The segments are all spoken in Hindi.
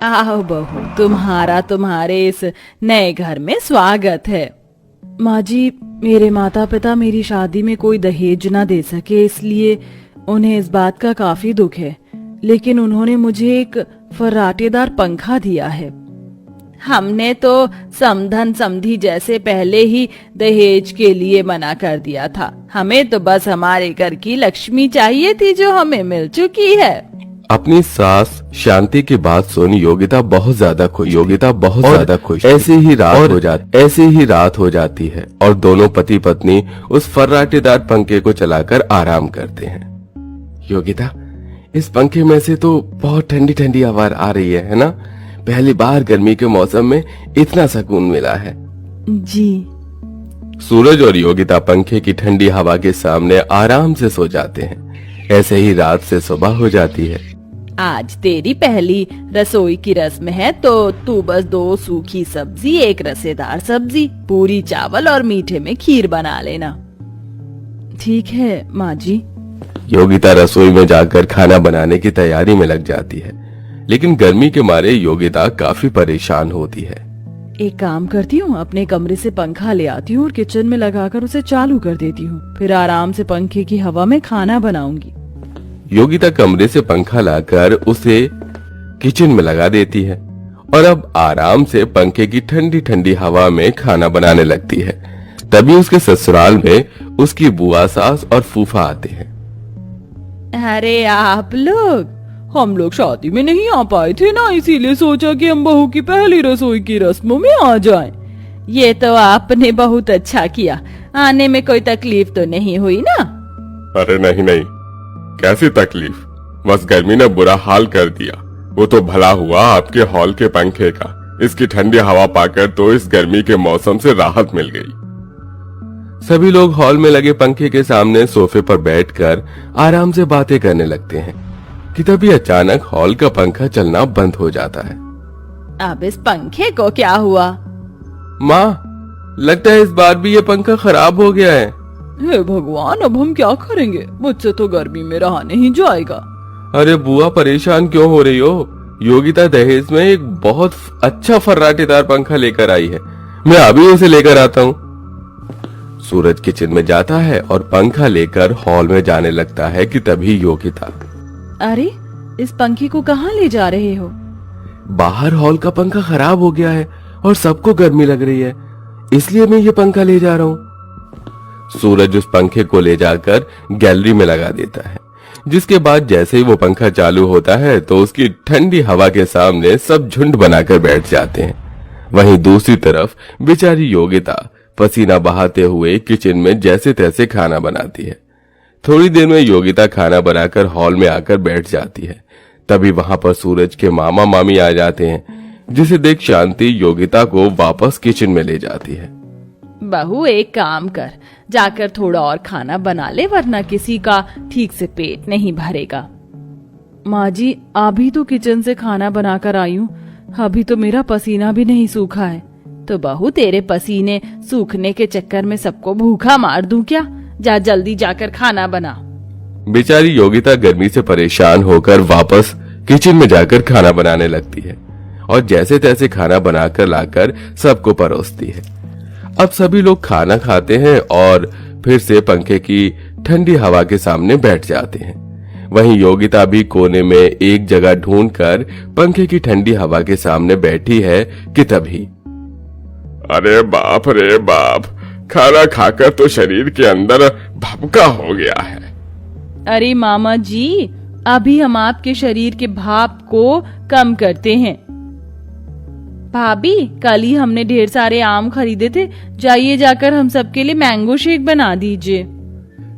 आओ बहू, तुम्हारा तुम्हारे इस नए घर में स्वागत है। माँ जी, मेरे माता पिता मेरी शादी में कोई दहेज ना दे सके, इसलिए उन्हें इस बात का काफी दुख है। लेकिन उन्होंने मुझे एक फर्राटेदार पंखा दिया है। हमने तो समधन समधी जैसे पहले ही दहेज के लिए मना कर दिया था। हमें तो बस हमारे घर की लक्ष्मी चाहिए थी, जो हमें मिल चुकी है। अपनी सास शांति की बात सुन योगिता बहुत ज्यादा खुश। ऐसे ही रात हो जाती है और दोनों पति पत्नी उस फर्राटेदार पंखे को चलाकर आराम करते हैं। योगिता, इस पंखे में से तो बहुत ठंडी ठंडी हवा आ रही है ना? पहली बार गर्मी के मौसम में इतना सुकून मिला है। जी। सूरज और योगिता पंखे की ठंडी हवा के सामने आराम से सो जाते हैं। ऐसे ही रात से सुबह हो जाती है। आज तेरी पहली रसोई की रस्म है, तो तू बस 2 सूखी सब्जी, 1 रसेदार सब्जी, पूरी चावल और मीठे में खीर बना लेना। ठीक है माँ जी। योगिता रसोई में जाकर खाना बनाने की तैयारी में लग जाती है, लेकिन गर्मी के मारे योगिता काफी परेशान होती है। एक काम करती हूँ, अपने कमरे से पंखा ले आती हूँ और किचन में लगाकर उसे चालू कर देती हूँ। फिर आराम से पंखे की हवा में खाना बनाऊंगी। योगिता कमरे से पंखा लाकर उसे किचन में लगा देती है और अब आराम से पंखे की ठंडी ठंडी हवा में खाना बनाने लगती है। तभी उसके ससुराल में उसकी बुआ, सास और फूफा आते हैं। अरे आप लोग, हम लोग शादी में नहीं आ पाए थे ना, इसीलिए सोचा कि हम बहू की पहली रसोई की रस्मों में आ जाएं। ये तो आपने बहुत अच्छा किया। आने में कोई तकलीफ तो नहीं हुई ना? अरे नहीं, कैसी तकलीफ, बस गर्मी ने बुरा हाल कर दिया। वो तो भला हुआ आपके हॉल के पंखे का। इसकी ठंडी हवा पाकर तो इस गर्मी के मौसम से राहत मिल गई। सभी लोग हॉल में लगे पंखे के सामने सोफे पर बैठकर आराम से बातें करने लगते हैं कि तभी अचानक हॉल का पंखा चलना बंद हो जाता है। अब इस पंखे को क्या हुआ? माँ, लगता है इस बार भी ये पंखा खराब हो गया है। हे भगवान, अब हम क्या करेंगे? मुझसे तो गर्मी में रहा नहीं जाएगा। अरे बुआ, परेशान क्यों हो रही हो? योगिता दहेज में एक बहुत अच्छा फर्राटेदार पंखा लेकर आई है। मैं अभी उसे लेकर आता हूँ। सूरज किचन में जाता है और पंखा लेकर हॉल में जाने लगता है कि तभी योगिता, अरे इस पंखे को कहाँ ले जा रहे हो? बाहर हॉल का पंखा खराब हो गया है और सबको गर्मी लग रही है, इसलिए मैं ये पंखा ले जा रहा हूँ। सूरज उस पंखे को ले जाकर गैलरी में लगा देता है, जिसके बाद जैसे ही वो पंखा चालू होता है तो उसकी ठंडी हवा के सामने सब झुंड बनाकर बैठ जाते हैं। वहीं दूसरी तरफ बेचारी योगिता पसीना बहाते हुए किचन में जैसे तैसे खाना बनाती है। थोड़ी देर में योगिता खाना बनाकर हॉल में आकर बैठ जाती है। तभी वहां पर सूरज के मामा मामी आ जाते हैं, जिसे देख शांति योगिता को वापस किचन में ले जाती है। बहू, एक काम कर, जाकर थोड़ा और खाना बना ले, वरना किसी का ठीक से पेट नहीं भरेगा। माँ जी, अभी तो किचन से खाना बनाकर आई हूँ, अभी तो मेरा पसीना भी नहीं सूखा है। तो बहू, तेरे पसीने सूखने के चक्कर में सबको भूखा मार दूं क्या? जा जल्दी जाकर खाना बना। बेचारी योगिता गर्मी से परेशान होकर वापस किचन में जाकर खाना बनाने लगती है और जैसे तैसे खाना बनाकर लाकर सबको परोसती है। अब सभी लोग खाना खाते हैं और फिर से पंखे की ठंडी हवा के सामने बैठ जाते हैं। वहीं योगिता भी कोने में एक जगह ढूंढकर पंखे की ठंडी हवा के सामने बैठी है कि तभी, अरे बाप रे बाप, खाना खाकर तो शरीर के अंदर भभका हो गया है। अरे मामा जी, अभी हम आपके शरीर के भाप को कम करते हैं। भाभी, कल ही हमने ढेर सारे आम खरीदे थे, जाइए जाकर हम सबके लिए मैंगो शेक बना दीजिए।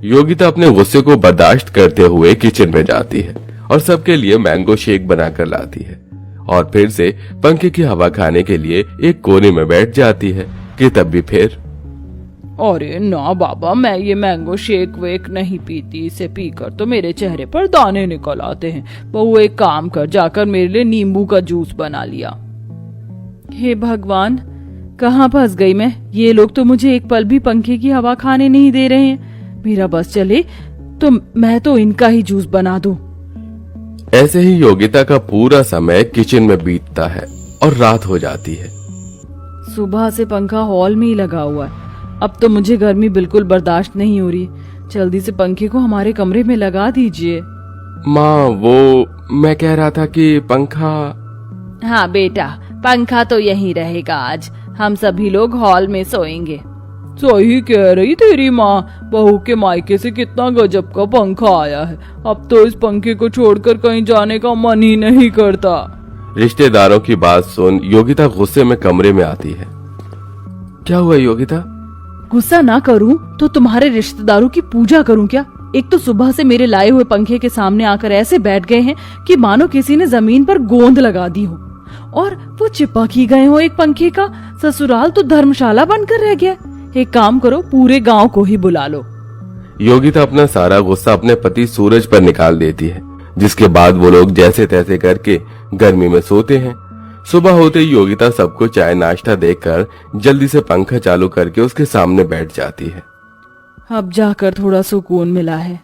योगिता अपने गुस्से को बर्दाश्त करते हुए किचन में जाती है और सबके लिए मैंगो शेक बनाकर लाती है और फिर से पंखे की हवा खाने के लिए एक कोने में बैठ जाती है कि तब भी फिर, अरे ना बाबा, मैं ये मैंगो शेक वेक नहीं पीती, इसे पीकर तो मेरे चेहरे पर दाने निकल आते हैं। बहू, एक काम कर, जाकर मेरे लिए नींबू का जूस बना लिया। हे भगवान, कहाँ फंस गई मैं? ये लोग तो मुझे एक पल भी पंखे की हवा खाने नहीं दे रहे हैं। मेरा बस चले तो मैं तो इनका ही जूस बना दूं। ऐसे ही योगिता का पूरा समय किचन में बीतता है और रात हो जाती है। सुबह से पंखा हॉल में ही लगा हुआ है। अब तो मुझे गर्मी बिल्कुल बर्दाश्त नहीं हो रही। जल्दी से पंखे को हमारे कमरे में लगा दीजिए। माँ, वो मैं कह रहा था कि पंखा। हाँ बेटा, पंखा तो यहीं रहेगा। आज हम सभी लोग हॉल में सोएंगे। सही कह रही तेरी माँ। बहू के मायके से कितना गजब का पंखा आया है। अब तो इस पंखे को छोड़कर कहीं जाने का मन ही नहीं करता। रिश्तेदारों की बात सुन योगिता गुस्से में कमरे में आती है। क्या हुआ योगिता? गुस्सा ना करूं तो तुम्हारे रिश्तेदारों की पूजा करूं क्या? एक तो सुबह से मेरे लाए हुए पंखे के सामने आकर ऐसे बैठ गए हैं कि मानो किसी ने जमीन पर गोंद लगा दी हो। और वो चिपक ही गए हो एक पंखे का। ससुराल तो धर्मशाला बनकर रह गया। एक काम करो, पूरे गांव को ही बुला लो। योगिता अपना सारा गुस्सा अपने पति सूरज पर निकाल देती है, जिसके बाद वो लोग जैसे तैसे करके गर्मी में सोते हैं। सुबह होते ही योगिता सबको चाय नाश्ता देकर जल्दी से पंखा चालू करके उसके सामने बैठ जाती है। अब जाकर थोड़ा सुकून मिला है।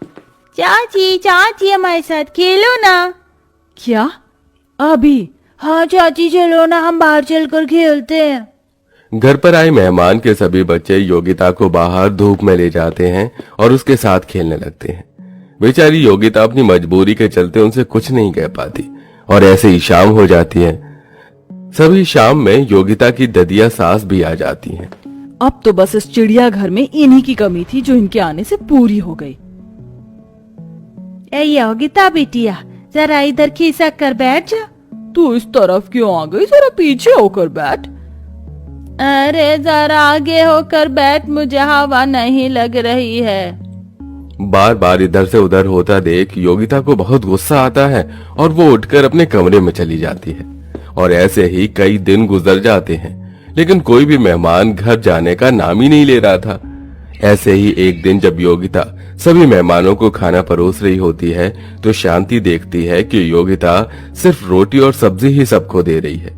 चाची चाची हमारे साथ खेलो ना। क्या अभी? हाँ चाची चलो ना, हम बाहर चलकर खेलते हैं। घर पर आए मेहमान के सभी बच्चे योगिता को बाहर धूप में ले जाते हैं और उसके साथ खेलने लगते हैं। बेचारी योगिता अपनी मजबूरी के चलते उनसे कुछ नहीं कह पाती और ऐसे ही शाम हो जाती है। सभी शाम में योगिता की ददिया सास भी आ जाती हैं। अब तो बस इस चिड़ियाघर में इन्हीं की कमी थी जो इनके आने से पूरी हो गई। ए योगिता बिटिया, जरा इधर खिसक कर बैठ जा। तू इस तरफ क्यों आ गई? जरा पीछे होकर बैठ। अरे जरा आगे होकर बैठ, मुझे हवा नहीं लग रही है। बार बार इधर से उधर होता देख योगिता को बहुत गुस्सा आता है और वो उठकर अपने कमरे में चली जाती है। और ऐसे ही कई दिन गुजर जाते हैं, लेकिन कोई भी मेहमान घर जाने का नाम ही नहीं ले रहा था। ऐसे ही एक दिन जब योगिता सभी मेहमानों को खाना परोस रही होती है तो शांति देखती है कि योगिता सिर्फ रोटी और सब्जी ही सबको दे रही है।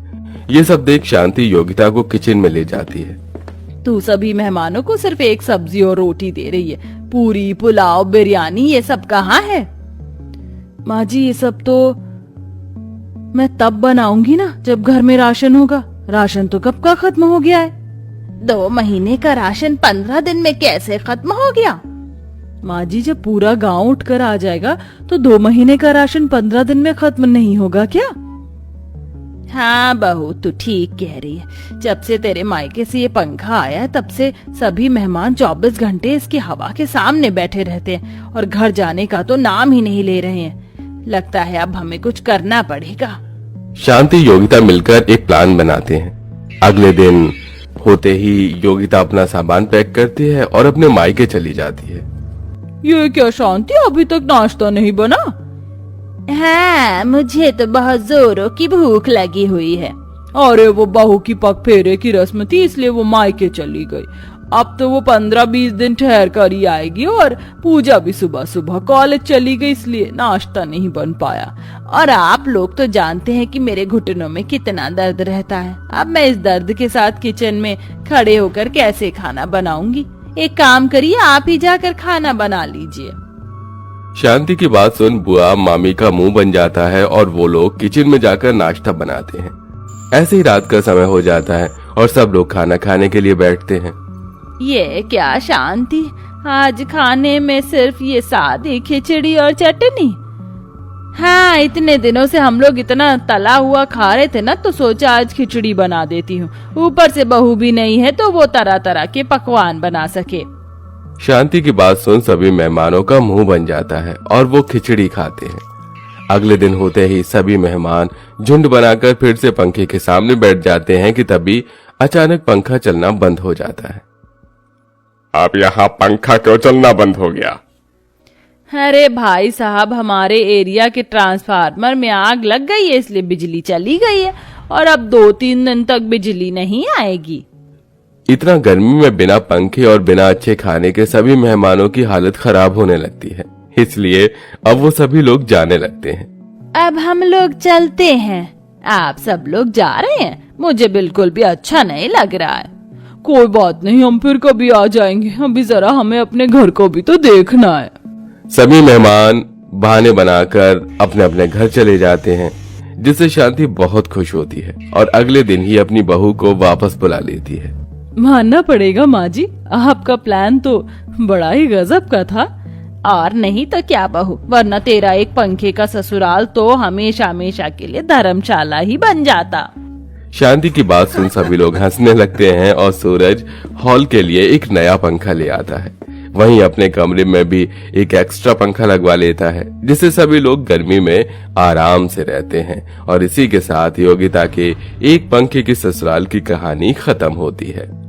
ये सब देख शांति योगिता को किचन में ले जाती है। तू सभी मेहमानों को सिर्फ एक सब्जी और रोटी दे रही है। पूरी, पुलाव, बिरयानी ये सब कहाँ है? माँ जी, ये सब तो मैं तब बनाऊंगी ना जब घर में राशन होगा। राशन तो कब का खत्म हो गया है। 2 महीने का राशन 15 दिन में कैसे खत्म हो गया? माँ जी, जब पूरा गांव उठकर आ जाएगा तो 2 महीने का राशन 15 दिन में खत्म नहीं होगा क्या? हाँ बहू, तू ठीक कह रही है। जब से तेरे मायके से ये पंखा आया तब से सभी मेहमान 24 घंटे इसकी हवा के सामने बैठे रहते हैं और घर जाने का तो नाम ही नहीं ले रहे हैं। लगता है अब हमें कुछ करना पड़ेगा। शांति योगिता मिलकर एक प्लान बनाते हैं। अगले दिन होते ही योगिता अपना सामान पैक करती है और अपने मायके चली जाती है। ये क्या शांति, अभी तक नाश्ता नहीं बना? हाँ, मुझे तो बहुत जोरों की भूख लगी हुई है। अरे वो बहू की पग फेरे की रस्म थी इसलिए वो मायके चली गई। अब तो वो 15-20 दिन ठहर कर ही आएगी। और पूजा भी सुबह सुबह कॉलेज चली गई इसलिए नाश्ता नहीं बन पाया। और आप लोग तो जानते हैं कि मेरे घुटनों में कितना दर्द रहता है। अब मैं इस दर्द के साथ किचन में खड़े होकर कैसे खाना बनाऊंगी? एक काम करिए, आप ही जाकर खाना बना लीजिए। शांति की बात सुन बुआ मामी का मुंह बन जाता है और वो लोग किचन में जाकर नाश्ता बनाते हैं। ऐसे ही रात का समय हो जाता है और सब लोग खाना खाने के लिए बैठते हैं। ये क्या शांति, आज खाने में सिर्फ ये सादी खिचड़ी और चटनी? हाँ, इतने दिनों से हम लोग इतना तला हुआ खा रहे थे ना, तो सोचा आज खिचड़ी बना देती हूँ। ऊपर से बहू भी नहीं है तो वो तरह तरह के पकवान बना सके। शांति की बात सुन सभी मेहमानों का मुंह बन जाता है और वो खिचड़ी खाते हैं। अगले दिन होते ही सभी मेहमान झुंड बनाकर फिर से पंखे के सामने बैठ जाते हैं कि तभी अचानक पंखा चलना बंद हो जाता है। अब यहाँ पंखा क्यों चलना बंद हो गया? अरे भाई साहब, हमारे एरिया के ट्रांसफार्मर में आग लग गई है इसलिए बिजली चली गई है और अब 2-3 दिन तक बिजली नहीं आएगी। इतना गर्मी में बिना पंखे और बिना अच्छे खाने के सभी मेहमानों की हालत खराब होने लगती है, इसलिए अब वो सभी लोग जाने लगते हैं। अब हम लोग चलते हैं। आप सब लोग जा रहे हैं? मुझे बिल्कुल भी अच्छा नहीं लग रहा है। कोई बात नहीं, हम फिर कभी आ जाएंगे। अभी जरा हमें अपने घर को भी तो देखना है। सभी मेहमान बहाने बनाकर अपने अपने घर चले जाते हैं, जिससे शांति बहुत खुश होती है और अगले दिन ही अपनी बहू को वापस बुला लेती है। मानना पड़ेगा माँ जी, आपका प्लान तो बड़ा ही गजब का था। और नहीं तो क्या बहू, वरना तेरा एक पंखे का ससुराल तो हमेशा हमेशा के लिए धर्मशाला ही बन जाता। शांति की बात सुन सभी लोग हंसने लगते हैं और सूरज हॉल के लिए एक नया पंखा ले आता है। वहीं अपने कमरे में भी एक एक्स्ट्रा पंखा लगवा लेता है, जिससे सभी लोग गर्मी में आराम से रहते हैं। और इसी के साथ योगिता के एक पंखे की ससुराल की कहानी खत्म होती है।